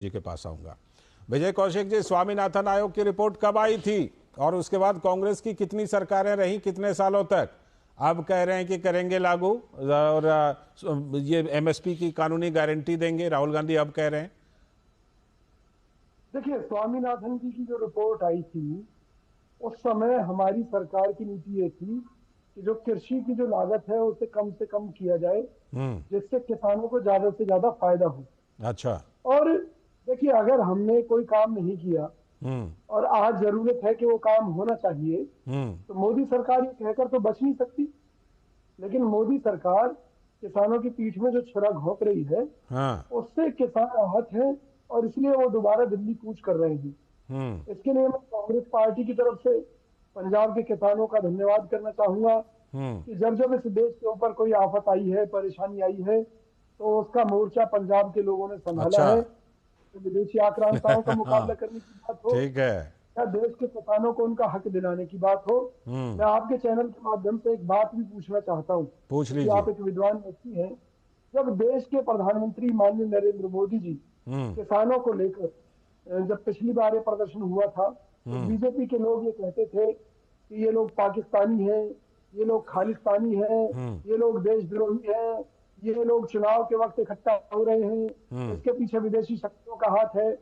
जी के पास आऊंगा। विजय कौशिक जी, स्वामीनाथन आयोग की रिपोर्ट कब आई थी और उसके बाद कांग्रेस की कितनी सरकारें रही, कितने सालों तक? अब कह रहे हैं कि करेंगे लागू और ये एमएसपी की कानूनी गारंटी देंगे, राहुल गांधी अब कह रहे हैं। देखिए, स्वामीनाथन जी की जो रिपोर्ट आई थी उस समय हमारी सरकार की नीति ये थी कि जो कृषि की जो लागत है उसे कम से कम किया जाए, जिससे किसानों को ज्यादा से ज्यादा फायदा हो। अच्छा। और देखिए, अगर हमने कोई काम नहीं किया और आज जरूरत है कि वो काम होना चाहिए, तो मोदी सरकार ये कहकर तो बच नहीं सकती। लेकिन मोदी सरकार किसानों की पीठ में जो छुरा घोंप रही है, हाँ। उससे किसान आहत है और इसलिए वो दोबारा दिल्ली कूच कर रहे हैं। इसके लिए मैं कांग्रेस पार्टी की तरफ से पंजाब के किसानों का धन्यवाद करना चाहूंगा कि जब जब इस देश के ऊपर कोई आफत आई है, परेशानी आई है, तो उसका मोर्चा पंजाब के लोगों ने संभाला अच्छा। है। तो विदेशी आक्रांताओं का मुकाबला करने की बात हो ठीक है। या देश के किसानों को उनका हक दिलाने की बात हो, मैं आपके चैनल के माध्यम से एक बात भी पूछना चाहता हूँ पूछ कि लीजिए। आप एक विद्वान व्यक्ति हैं। जब देश के प्रधानमंत्री माननीय नरेंद्र मोदी जी किसानों को लेकर जब पिछली बार ये प्रदर्शन हुआ था, तो बीजेपी के लोग ये कहते थे कि ये लोग पाकिस्तानी हैं, ये लोग खालिस्तानी हैं, ये लोग देशद्रोही हैं, ये लोग चुनाव के वक्त इकट्ठा हो रहे हैं, इसके पीछे विदेशी शक्तियों का हाथ है।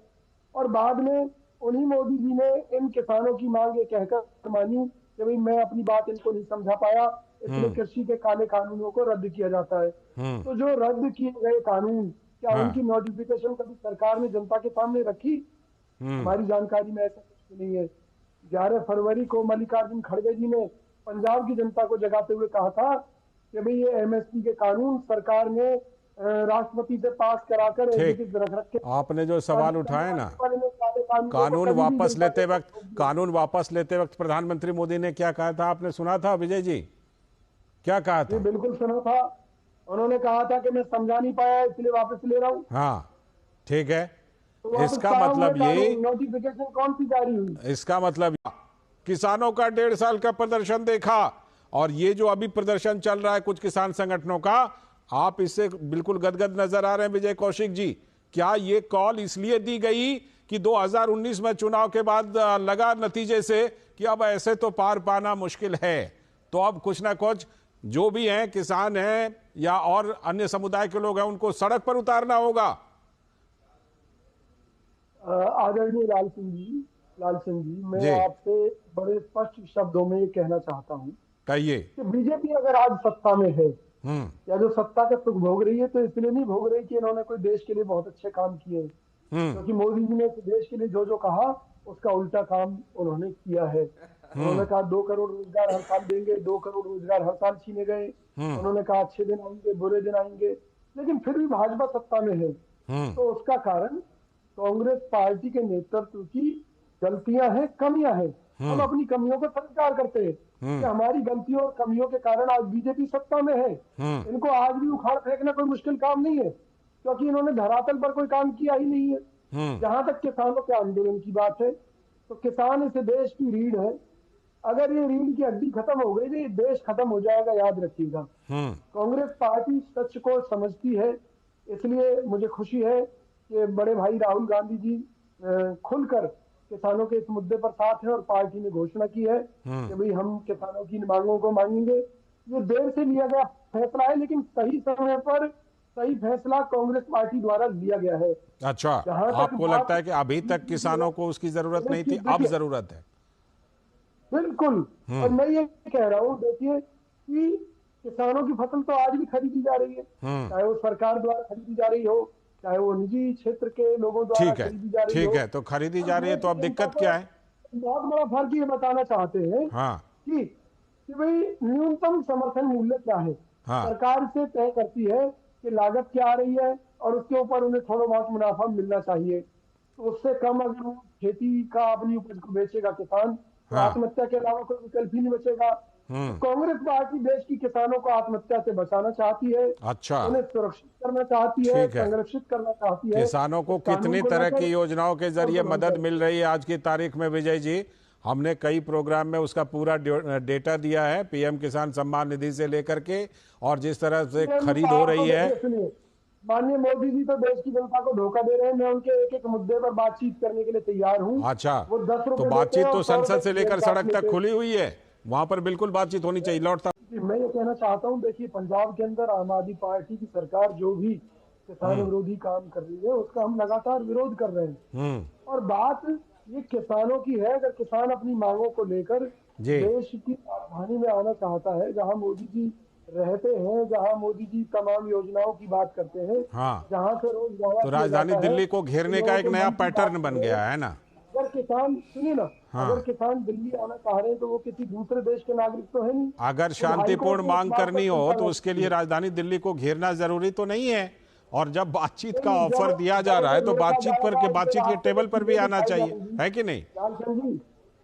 और बाद में उन्हीं मोदी जी ने इन किसानों की मांग ये कहकर मानी कि भाई मैं अपनी बात इनको नहीं समझा पाया, इसलिए कृषि के काले कानूनों को रद्द किया जाता है। तो जो रद्द किए गए कानून, क्या उनकी नोटिफिकेशन कभी सरकार ने जनता के सामने रखी? हमारी जानकारी में ऐसा कुछ भी नहीं है। 11 फरवरी को मल्लिकार्जुन खड़गे जी ने पंजाब की जनता को जगाते हुए कहा था कि भाई ये एमएसपी के कानून सरकार ने राष्ट्रपति से पास कराकर रख रखे। आपने जो सवाल उठाए ना, कानून वापस लेते वक्त प्रधानमंत्री मोदी ने क्या कहा था, आपने सुना था विजय जी? क्या कहा था? बिल्कुल सुना था। उन्होंने कहा था कि मैं समझा नहीं पाया इसलिए वापस ले रहा हूं। हाँ, ठीक है। तो इसका मतलब ये, नोटिफिकेशन कौन सी जारी हुई? इसका मतलब किसानों का 1.5 साल का प्रदर्शन देखा और ये जो अभी प्रदर्शन चल रहा है कुछ किसान संगठनों का, आप इससे बिल्कुल गदगद नजर आ रहे हैं विजय कौशिक जी। क्या ये कॉल इसलिए दी गई कि 2019 में चुनाव के बाद लगा नतीजे से कि अब ऐसे तो पार पाना मुश्किल है, तो अब कुछ ना कुछ जो भी हैं, किसान हैं या और अन्य समुदाय के लोग हैं, उनको सड़क पर उतारना होगा? आदरणीय लाल सिंह जी, मैं आपसे बड़े स्पष्ट शब्दों में ये कहना चाहता हूँ। कहिए। कि बीजेपी अगर आज सत्ता में है या जो सत्ता का सुख भोग रही है, तो इसलिए नहीं भोग रही कि इन्होंने कोई देश के लिए बहुत अच्छे काम किए, क्योंकि मोदी जी ने देश के लिए जो जो कहा उसका उल्टा काम उन्होंने किया है। उन्होंने कहा 2 करोड़ रोजगार हर साल देंगे, 2 करोड़ रोजगार हर साल छीने गए। उन्होंने कहा अच्छे दिन आएंगे, बुरे दिन आएंगे, लेकिन फिर भी भाजपा सत्ता में है। तो उसका कारण कांग्रेस पार्टी के नेतृत्व की गलतियां हैं, कमियां हैं। हम अपनी कमियों को स्वीकार करते हैं कि हमारी गलतियों और कमियों के कारण आज बीजेपी सत्ता में है। इनको आज भी उखाड़ फेंकना कोई मुश्किल काम नहीं है, क्योंकि इन्होंने धरातल पर कोई काम किया ही नहीं है। जहां तक किसानों के आंदोलन की बात है, तो किसान इस देश की रीढ़ है। अगर ये रीढ़ की हड्डी खत्म हो गई तो ये देश खत्म हो जाएगा, याद रखिएगा। कांग्रेस पार्टी सच को समझती है, इसलिए मुझे खुशी है कि बड़े भाई राहुल गांधी जी खुलकर किसानों के इस मुद्दे पर साथ है और पार्टी ने घोषणा की है कि भाई हम किसानों की मांगों को मांगेंगे। ये देर से लिया गया फैसला है, लेकिन सही समय पर सही फैसला कांग्रेस पार्टी द्वारा लिया गया है। अच्छा, आपको लगता है कि अभी तक किसानों को उसकी जरूरत नहीं थी, अब जरूरत है? बिल्कुल। और मैं ये कह रहा हूँ, देखिए कि किसानों की फसल तो आज भी खरीदी जा रही है, चाहे वो सरकार द्वारा खरीदी जा रही हो, चाहे वो निजी क्षेत्र के लोगों द्वारा खरीदी जा रही हो। ठीक है, तो खरीदी जा रही है, तो अब दिक्कत क्या है? बहुत बड़ा फर्क ये बताना चाहते हैं कि भाई न्यूनतम समर्थन मूल्य क्या है। सरकार से तय करती है कि लागत क्या आ रही है और उसके ऊपर उन्हें थोड़ा बहुत मुनाफा मिलना चाहिए। तो उससे कम अगर वो खेती का अपनी उपज को बेचेगा किसान, तो आत्महत्या के अलावा कोई विकल्प ही नहीं बचेगा। कांग्रेस पार्टी देश की किसानों को आत्महत्या से बचाना चाहती है। अच्छा, उन्हें सुरक्षित करना चाहती है, संरक्षित करना चाहती है। किसानों को कितनी तरह की योजनाओं के जरिए मदद मिल रही है आज की तारीख में विजय जी? हमने कई प्रोग्राम में उसका पूरा डेटा दिया है, पीएम किसान सम्मान निधि से लेकर के, और जिस तरह से खरीद हो रही है। माननीय मोदी जी तो देश की जनता को धोखा दे रहे हैं। मैं उनके एक एक मुद्दे पर बातचीत करने के लिए तैयार हूँ। अच्छा, वो 10 तो रुपए देते बातचीत हैं तो और 100 संसद से रुपए लेकर जेल काट सड़क तक लेते हैं। खुली हुई है, वहां पर बिल्कुल बातचीत होनी चाहिए। लौटता मैं ये कहना चाहता हूँ, देखिए पंजाब के अंदर आम आदमी पार्टी की सरकार जो भी किसान विरोधी काम कर रही है उसका हम लगातार विरोध कर रहे हैं। और बात ये किसानों की है। अगर किसान अपनी मांगों को लेकर जी। देश की राजधानी में आना चाहता है, जहां मोदी जी रहते हैं, जहां मोदी जी तमाम योजनाओं की बात करते हैं, हाँ, जहां से रोजगार तो किया राजधानी जाता है, दिल्ली को तो घेरने का लोगों एक के नया मन की बात पैटर्न बन है। गया है ना। अगर किसान सुनिए ना, हाँ, अगर किसान दिल्ली आना चाह रहे हैं तो वो किसी दूसरे देश के नागरिक तो है नहीं। अगर खुद हाईकोर्ट शांतिपूर्ण ने इस मांग बात पर करनी हो चिंता तो व्यक्त उसके की लिए है। राजधानी दिल्ली को घेरना जरूरी तो नहीं है। और जब बातचीत का नहीं, ऑफर दिया जा जब रहा है तो देखा बातचीत जाएगा, उनके बातचीत के रास्ते में टेबल पर भी चीजें आना दिखाई चाहिए, जाएंगी। है कि नहीं? लालचंद जी,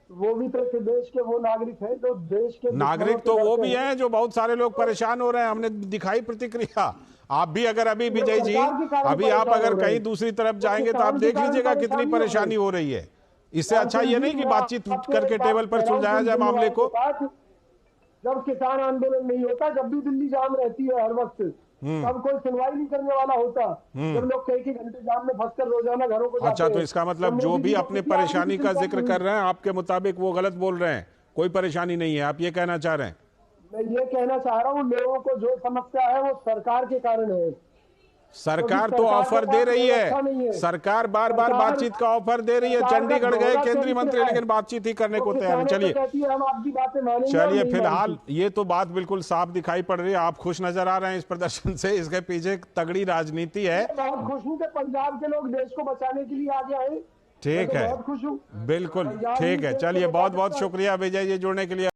वो भी तो इस देश के वो नागरिक हैं जो देश के दुश्मनों नागरिक से तो वो लड़ते भी हैं जो बहुत सारे लोग परेशान हो रहे हैं, हमने दिखाई प्रतिक्रिया। आप भी अगर अभी वो विजय जी, सरकार के कारण अभी आप परेशान अगर हो रहे कहीं हैं। दूसरी तरफ वो जाएंगे तो आप किसान के देख कारण लीजिएगा कितनी परेशानी हो रही परेशानी है। हो रही है। इससे अच्छा लालचंद ये जी, नहीं कि मैं बातचीत आपको करके एक बात टेबल पर कह रहा हूं, सुलझाया कुछ जाए दिन मामले के को। बाद जब किसान आंदोलन नहीं होता, जब भी दिल्ली जाम रहती है हर वक्त, तब कोई सुनवाई नहीं करने वाला होता। जब लोग कई घंटे जाम में फंसकर रोजाना घरों को अच्छा, जाते तो हैं, इसका तो मतलब जो मोदी भी जी को अपने किसी आदमी की परेशानी का चिंता जिक्र नहीं कर हुई। रहे हैं आपके मुताबिक वो गलत बोल रहे हैं, कोई परेशानी नहीं है, आप ये कहना चाह रहे हैं? मैं ये कहना चाह रहा हूँ, लोगों को जो समस्या है वो सरकार के कारण है, क्योंकि सरकार तो सरकार के ऑफर दे पास रही व्यवस्था है, नहीं है। सरकार बार बार सरकार बातचीत का ऑफर दे रही है। सरकार का चंडीगढ़ गए दोहरा केंद्रीय चरित्र मंत्री है। लेकिन बातचीत ही करने वो को तैयार नहीं। किसानों से चलिए, कहती है हम आपकी बातें मानेंगे और नहीं फिलहाल मानती। ये तो बात बिल्कुल साफ दिखाई पड़ रही है, आप खुश नजर आ रहे हैं इस प्रदर्शन से। इसके पीछे एक तगड़ी राजनीति है। मैं बहुत खुश हूँ कि पंजाब के लोग देश को बचाने के लिए आगे आए। मैं ठीक तो है, बहुत खुश हूँ। बिल्कुल पंजाब ही ठीक है। देश को चलिए, बचा बहुत बहुत सकता है। शुक्रिया विजय जी जुड़ने के लिए।